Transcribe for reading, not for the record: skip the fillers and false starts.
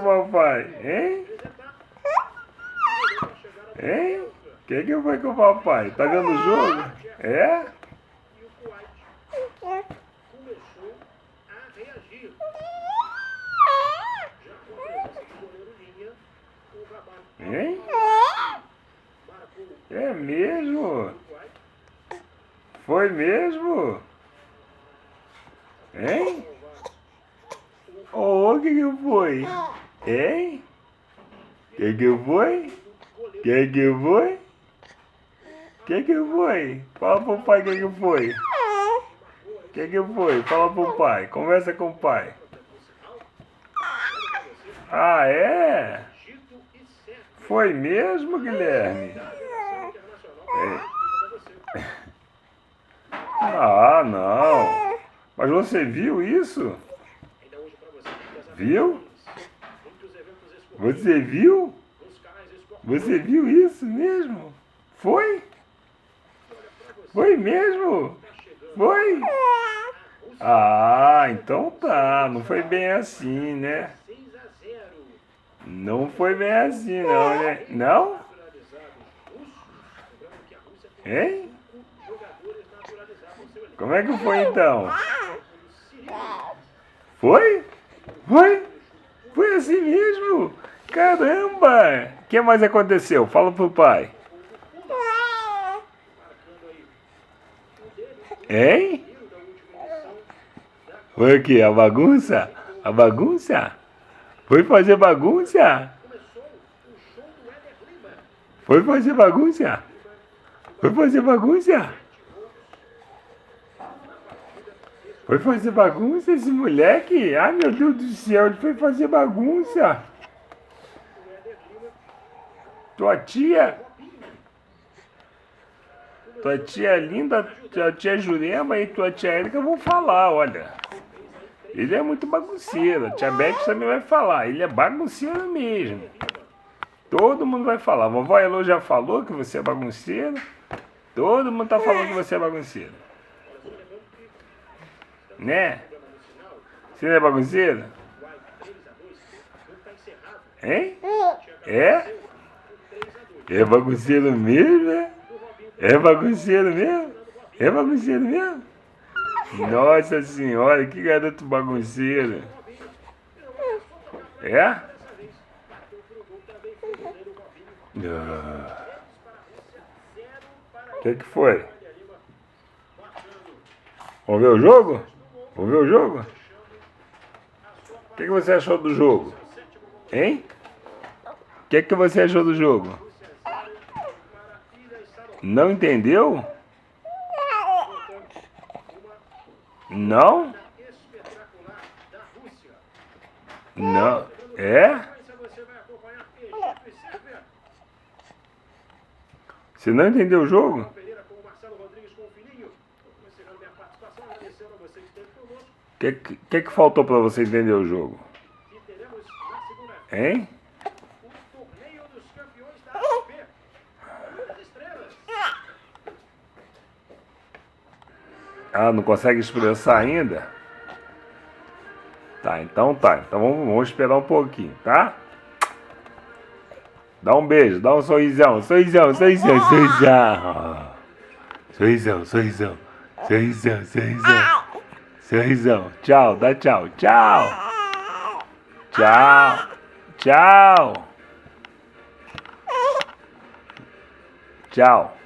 com o papai? Hein? Hein? Quem que foi com o papai? Tá vendo o jogo? É? Hein? É mesmo? Foi mesmo? Hein? Oh, o que foi? Hein? Que foi? Que foi? Que foi? Fala pro pai que foi. Que foi? Fala pro pai. Conversa com o pai. Ah, é? Foi mesmo, Guilherme? É. Ah, não. Mas você viu isso? Viu? Você viu? Você viu isso mesmo? Foi? Foi mesmo? Foi? Ah, então tá. Não foi bem assim, né? Não foi bem assim, não, né? Não? Hein? Como é que foi então? Foi? Foi? Foi assim mesmo? Caramba! O que mais aconteceu? Fala pro pai. Hein? Foi o quê? A bagunça? A bagunça? Foi fazer bagunça? Foi fazer bagunça? Foi fazer bagunça? Foi fazer bagunça esse moleque? Ai, meu Deus do céu, ele foi fazer bagunça. Tua tia linda, tua tia Jurema e tua tia Érica vão falar, olha. Ele é muito bagunceiro. A tia Beth também vai falar. Ele é bagunceiro mesmo. Todo mundo vai falar. Vovó Elô já falou que você é bagunceiro. Todo mundo tá falando que você é bagunceiro. Né? Você não é bagunceiro? Hein? É? É bagunceiro mesmo, né? É bagunceiro mesmo? É bagunceiro mesmo? Nossa senhora, que garoto bagunceiro. É? O que foi? Vamos ver o jogo? Vamos ver o jogo? O que você achou do jogo? Hein? O que você achou do jogo? Não entendeu? Não? Não. É? Você não entendeu o jogo? O que faltou para você entender o jogo? Hein? Ah, não consegue expressar ainda? Tá. Então vamos esperar um pouquinho, tá? Dá um beijo, dá um sorrisão. Sorrisão. Sorrisão. Tchau, dá tchau. Tchau.